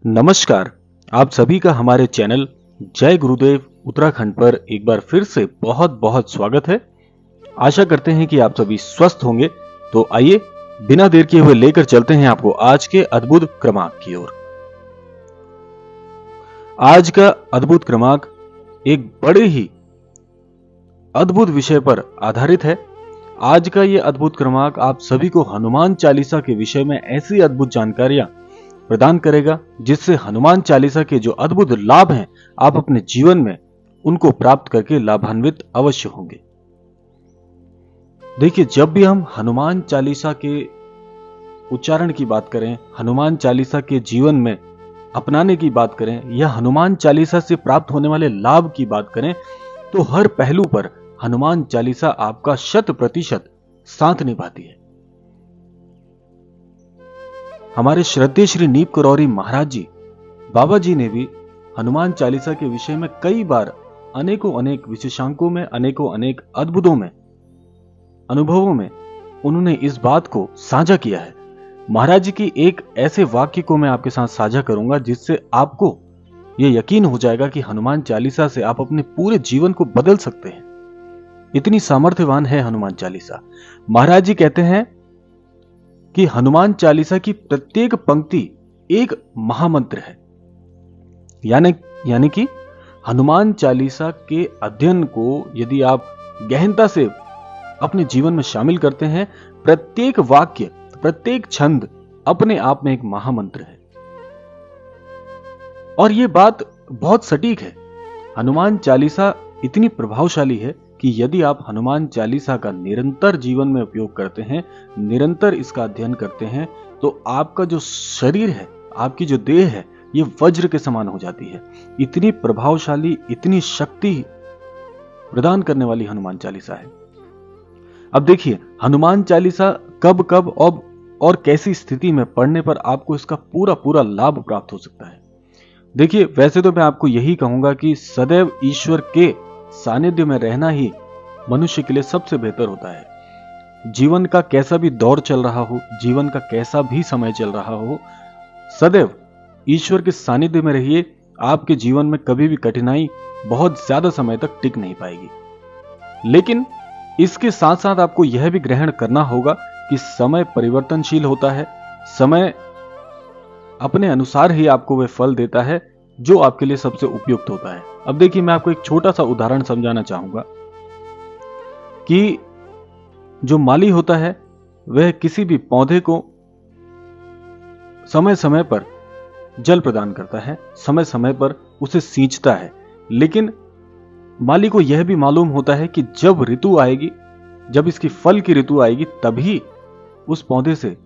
नमस्कार। आप सभी का हमारे चैनल जय गुरुदेव उत्तराखंड पर एक बार फिर से बहुत बहुत स्वागत है। आशा करते हैं कि आप सभी स्वस्थ होंगे। तो आइए बिना देर किए हुए लेकर चलते हैं आपको आज के अद्भुत क्रमांक की ओर। आज का अद्भुत क्रमांक एक बड़े ही अद्भुत विषय पर आधारित है। आज का ये अद्भुत क्रमांक आप सभी को हनुमान चालीसा के विषय में ऐसी अद्भुत जानकारियां प्रदान करेगा जिससे हनुमान चालीसा के जो अद्भुत लाभ हैं आप अपने जीवन में उनको प्राप्त करके लाभान्वित अवश्य होंगे। देखिए, जब भी हम हनुमान चालीसा के उच्चारण की बात करें, हनुमान चालीसा के जीवन में अपनाने की बात करें या हनुमान चालीसा से प्राप्त होने वाले लाभ की बात करें तो हर पहलू पर हनुमान चालीसा आपका 100% साथ निभाती है। हमारे श्रद्धेय श्री नीप करौरी महाराज जी बाबा जी ने भी हनुमान चालीसा के विषय में कई बार अनेक विशेषांकों में, अनेक अद्भुतों में, अनुभवों में उन्होंने इस बात को साझा किया है। महाराज जी की एक ऐसे वाक्य को मैं आपके साथ साझा करूंगा जिससे आपको यह यकीन हो जाएगा कि हनुमान चालीसा से आप अपने पूरे जीवन को बदल सकते हैं। इतनी सामर्थ्यवान है हनुमान चालीसा। महाराज जी कहते हैं कि हनुमान चालीसा की प्रत्येक पंक्ति एक महामंत्र है। यानी कि हनुमान चालीसा के अध्ययन को यदि आप गहनता से अपने जीवन में शामिल करते हैं, प्रत्येक वाक्य, प्रत्येक छंद अपने आप में एक महामंत्र है। और यह बात बहुत सटीक है। हनुमान चालीसा इतनी प्रभावशाली है कि यदि आप हनुमान चालीसा का निरंतर जीवन में उपयोग करते हैं, निरंतर इसका अध्ययन करते हैं, तो आपका जो शरीर है, आपकी जो देह है, ये वज्र के समान हो जाती है। इतनी प्रभावशाली, इतनी शक्ति प्रदान करने वाली हनुमान चालीसा है। अब देखिए, हनुमान चालीसा कब और कैसी स्थिति में पढ़ने पर आपको इसका पूरा लाभ प्राप्त हो सकता है। देखिए, वैसे तो मैं आपको यही कहूंगा कि सदैव ईश्वर के सानिध्य में रहना ही मनुष्य के लिए सबसे बेहतर होता है। जीवन का कैसा भी दौर चल रहा हो, जीवन का कैसा भी समय चल रहा हो, सदैव ईश्वर के सानिध्य में रहिए। आपके जीवन में कभी भी कठिनाई बहुत ज्यादा समय तक टिक नहीं पाएगी। लेकिन इसके साथ साथ आपको यह भी ग्रहण करना होगा कि समय परिवर्तनशील होता है। समय अपने अनुसार ही आपको वह फल देता है जो आपके लिए सबसे उपयुक्त होता है। अब देखिए, मैं आपको एक छोटा सा उदाहरण समझाना चाहूंगा कि जो माली होता है वह किसी भी पौधे को समय समय पर जल प्रदान करता है, समय समय पर उसे सींचता है। लेकिन माली को यह भी मालूम होता है कि जब ऋतु आएगी, जब इसकी फल की ऋतु आएगी, तभी उस पौधे से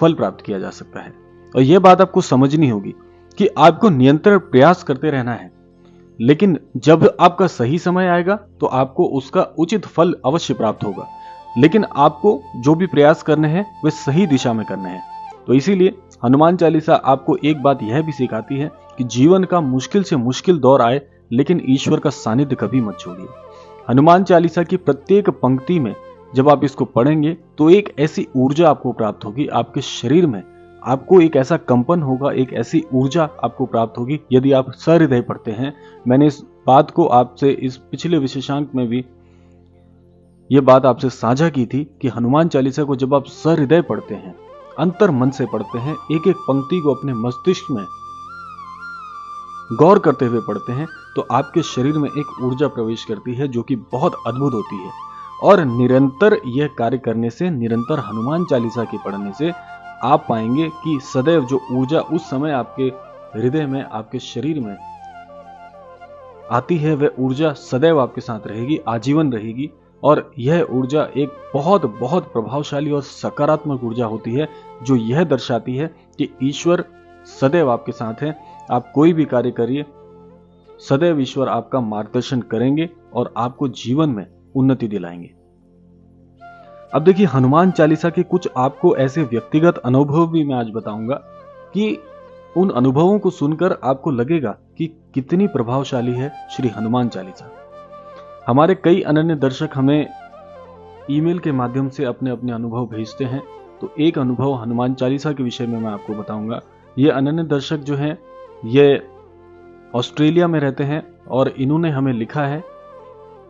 फल प्राप्त किया जा सकता है। और यह बात आपको समझनी होगी कि आपको निरंतर प्रयास करते रहना है। लेकिन जब आपका सही समय आएगा तो आपको उसका उचित फल अवश्य प्राप्त होगा। लेकिन आपको जो भी प्रयास करने हैं वे सही दिशा में करने हैं। तो इसीलिए हनुमान चालीसा आपको एक बात यह भी सिखाती है कि जीवन का मुश्किल से मुश्किल दौर आए, लेकिन ईश्वर का सानिध्य कभी मत छोड़िए। हनुमान चालीसा की प्रत्येक पंक्ति में जब आप इसको पढ़ेंगे तो एक ऐसी ऊर्जा आपको प्राप्त होगी, आपके शरीर में आपको एक ऐसा कंपन होगा, एक ऐसी ऊर्जा आपको प्राप्त होगी यदि आप सहृदय पढ़ते हैं। मैंने इस बात को आपसे इस पिछले विशेषांक में भी यह बात आपसे साझा की थी कि हनुमान चालीसा को जब आप सहृदय पढ़ते हैं, अंतर मन से पढ़ते हैं, एक एक पंक्ति को अपने मस्तिष्क में गौर करते हुए पढ़ते हैं, तो आपके शरीर में एक ऊर्जा प्रवेश करती है जो कि बहुत अद्भुत होती है। और निरंतर यह कार्य करने से, निरंतर हनुमान चालीसा के पढ़ने से आप पाएंगे कि सदैव जो ऊर्जा उस समय आपके हृदय में, आपके शरीर में आती है, वह ऊर्जा सदैव आपके साथ रहेगी, आजीवन रहेगी। और यह ऊर्जा एक बहुत प्रभावशाली और सकारात्मक ऊर्जा होती है जो यह दर्शाती है कि ईश्वर सदैव आपके साथ है। आप कोई भी कार्य करिए, सदैव ईश्वर आपका मार्गदर्शन करेंगे और आपको जीवन में उन्नति दिलाएंगे। अब देखिए, हनुमान चालीसा के कुछ आपको ऐसे व्यक्तिगत अनुभव भी मैं आज बताऊंगा कि उन अनुभवों को सुनकर आपको लगेगा कि कितनी प्रभावशाली है श्री हनुमान चालीसा। हमारे कई अनन्य दर्शक हमें ईमेल के माध्यम से अपने अपने अनुभव भेजते हैं। तो एक अनुभव हनुमान चालीसा के विषय में मैं आपको बताऊंगा ये अनन्य दर्शक जो हैं ये ऑस्ट्रेलिया में रहते हैं और इन्होंने हमें लिखा है,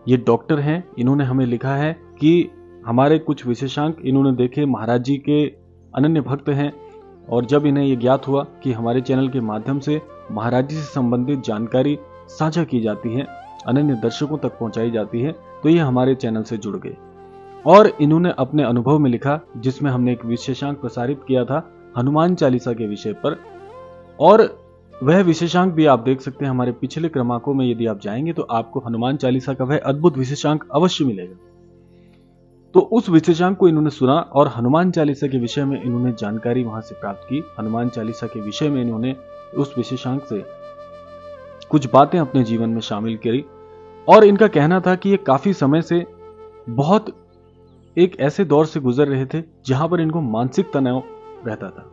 ये डॉक्टर हैं, इन्होंने हमें लिखा है कि हमारे कुछ विशेषांक इन्होंने देखे, महाराज जी के अनन्य भक्त हैं और जब इन्हें ये ज्ञात हुआ कि हमारे चैनल के माध्यम से महाराज जी से संबंधित जानकारी साझा की जाती है, अनन्य दर्शकों तक पहुंचाई जाती है, तो ये हमारे चैनल से जुड़ गए और इन्होंने अपने अनुभव में लिखा, जिसमें हमने एक विशेषांक प्रसारित किया था हनुमान चालीसा के विषय पर। और वह विशेषांक भी आप देख सकते हैं हमारे पिछले क्रमांकों में। यदि आप जाएंगे तो आपको हनुमान चालीसा का वह अद्भुत विशेषांक अवश्य मिलेगा। तो उस विशेषांक को इन्होंने सुना और हनुमान चालीसा के विषय में इन्होंने जानकारी वहां से प्राप्त की। हनुमान चालीसा के विषय में इन्होंने उस विशेषांक से कुछ बातें अपने जीवन में शामिल करी और इनका कहना था कि ये काफी समय से बहुत एक ऐसे दौर से गुजर रहे थे जहां पर इनको मानसिक तनाव रहता था।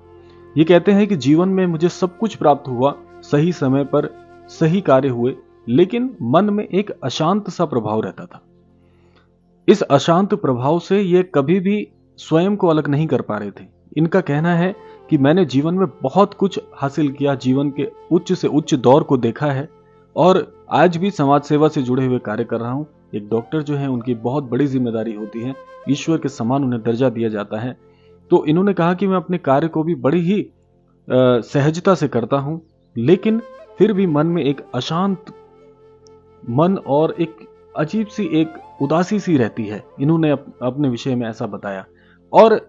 ये कहते हैं कि जीवन में मुझे सब कुछ प्राप्त हुआ, सही समय पर सही कार्य हुए, लेकिन मन में एक अशांत सा प्रभाव रहता था। इस अशांत प्रभाव से ये कभी भी स्वयं को अलग नहीं कर पा रहे थे। इनका कहना है कि मैंने जीवन में बहुत कुछ हासिल किया, जीवन के उच्च से उच्च दौर को देखा है और आज भी समाज सेवा से जुड़े हुए कार्य कर रहा हूं। एक डॉक्टर जो है उनकी बहुत बड़ी जिम्मेदारी होती है, ईश्वर के समान उन्हें दर्जा दिया जाता है। तो इन्होंने कहा कि मैं अपने कार्य को भी बड़ी ही सहजता से करता हूं, लेकिन फिर भी मन में एक अशांत मन और एक अजीब सी एक उदासी सी रहती है। इन्होंने अपने विषय में ऐसा बताया और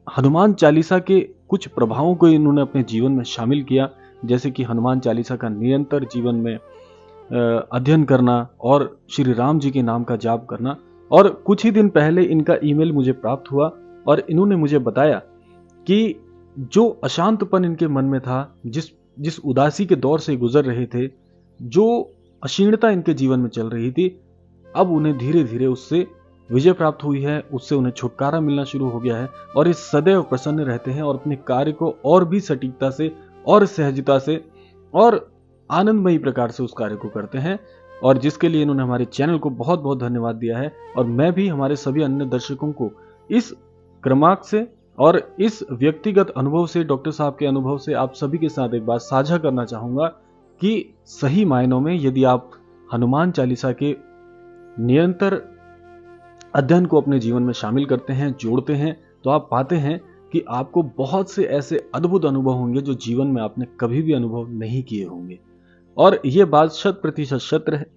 हनुमान चालीसा के कुछ प्रभावों को इन्होंने अपने जीवन में शामिल किया, जैसे कि हनुमान चालीसा का निरंतर जीवन में अध्ययन करना और श्री राम जी के नाम का जाप करना। और कुछ ही दिन पहले इनका ईमेल मुझे प्राप्त हुआ और इन्होंने मुझे बताया कि जो अशांतपन इनके मन में था, जिस उदासी के दौर से गुजर रहे थे, जो अक्षीणता इनके जीवन में चल रही थी, अब उन्हें धीरे धीरे उससे विजय प्राप्त हुई है, उससे उन्हें छुटकारा मिलना शुरू हो गया है और ये सदैव प्रसन्न रहते हैं और अपने कार्य को और भी सटीकता से और सहजता से और आनंदमयी प्रकार से उस कार्य को करते हैं। और जिसके लिए इन्होंने हमारे चैनल को बहुत बहुत धन्यवाद दिया है। और मैं भी हमारे सभी अन्य दर्शकों को इस क्रमांक से और इस व्यक्तिगत अनुभव से, डॉक्टर साहब के अनुभव से आप सभी के साथ एक बात साझा करना चाहूंगा कि सही मायनों में यदि आप हनुमान चालीसा के निरंतर अध्ययन को अपने जीवन में शामिल करते हैं, जोड़ते हैं, तो आप पाते हैं कि आपको बहुत से ऐसे अद्भुत अनुभव होंगे जो जीवन में आपने कभी भी अनुभव नहीं किए होंगे। और यह बात 100%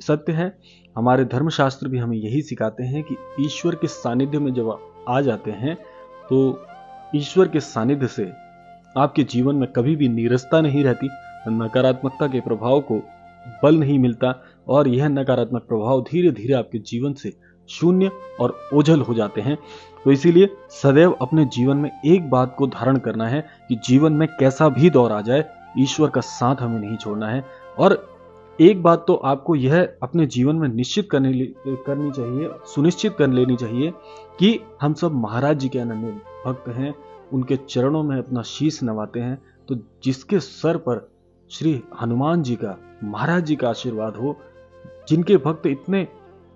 सत्य है। हमारे धर्मशास्त्र भी हमें यही सिखाते हैं कि ईश्वर के सानिध्य में जब आप आ जाते हैं तो ईश्वर के सानिध्य से आपके जीवन में कभी भी नीरसता नहीं रहती, नकारात्मकता के प्रभाव को बल नहीं मिलता और यह नकारात्मक प्रभाव धीरे धीरे आपके जीवन से शून्य और ओझल हो जाते हैं। तो इसीलिए सदैव अपने जीवन में एक बात को धारण करना है कि जीवन में कैसा भी दौर आ जाए, ईश्वर का साथ हमें नहीं छोड़ना है। और एक बात तो आपको यह अपने जीवन में निश्चित करनी चाहिए, सुनिश्चित कर लेनी चाहिए कि हम सब महाराज जी के अनन्य भक्त हैं, उनके चरणों में अपना शीश नवाते हैं। तो जिसके सर पर श्री हनुमान जी का, महाराज जी का आशीर्वाद हो, जिनके भक्त इतने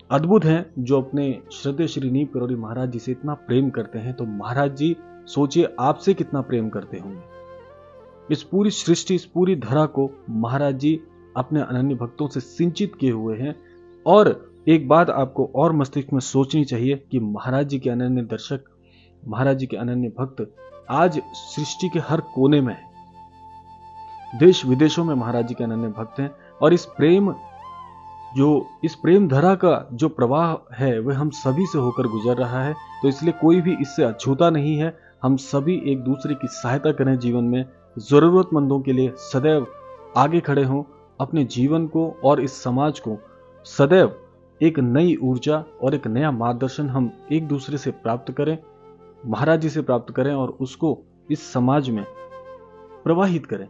अद्भुत हैं, जो अपने श्रद्धेय श्री नीम करोड़ी महाराज जी से इतना प्रेम करते हैं, तो महाराज जी सोचिए आपसे कितना प्रेम करते होंगे। इस पूरी सृष्टि, इस पूरी धरा को महाराज जी अपने अनन्य भक्तों से सिंचित किए हुए हैं। और एक बात आपको और मस्तिष्क में सोचनी चाहिए कि महाराज जी के अनन्य दर्शक, महाराज जी के अनन्य भक्त आज सृष्टि के हर कोने में है, देश विदेशों में महाराज जी के अनन्य भक्त हैं। और इस प्रेम धरा का जो प्रवाह है वह हम सभी से होकर गुजर रहा है। तो इसलिए कोई भी इससे अछूता नहीं है। हम सभी एक दूसरे की सहायता करें, जीवन में जरूरतमंदों के लिए सदैव आगे खड़े हों, अपने जीवन को और इस समाज को सदैव एक नई ऊर्जा और एक नया मार्गदर्शन हम एक दूसरे से प्राप्त करें, महाराज जी से प्राप्त करें और उसको इस समाज में प्रवाहित करें।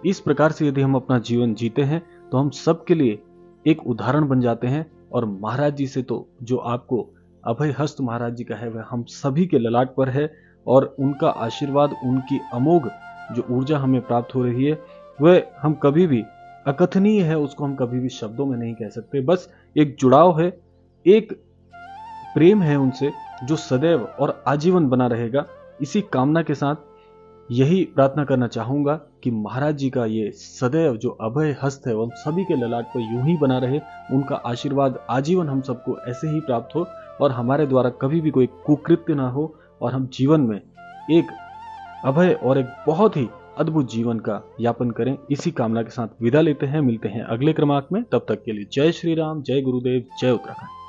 इस प्रकार से यदि हम अपना जीवन जीते हैं तो हम सबके लिए एक उदाहरण बन जाते हैं। और महाराज जी से तो जो आपको अभय हस्त महाराज जी का है वह हम सभी के ललाट पर है और उनका आशीर्वाद, उनकी अमोघ जो ऊर्जा हमें प्राप्त हो रही है वह हम कभी भी अकथनीय है, उसको हम कभी भी शब्दों में नहीं कह सकते। बस एक जुड़ाव है, एक प्रेम है उनसे जो सदैव और आजीवन बना रहेगा। इसी कामना के साथ यही प्रार्थना करना चाहूंगा कि महाराज जी का ये सदैव जो अभय हस्त है वो हम सभी के ललाट पर यूं ही बना रहे। उनका आशीर्वाद आजीवन हम सबको ऐसे ही प्राप्त हो और हमारे द्वारा कभी भी कोई कुकृत्य ना हो और हम जीवन में एक अभय और एक बहुत ही अद्भुत जीवन का यापन करें। इसी कामना के साथ विदा लेते हैं, मिलते हैं अगले क्रमांक में। तब तक के लिए जय श्री राम, जय गुरुदेव, जय उत्तराखंड।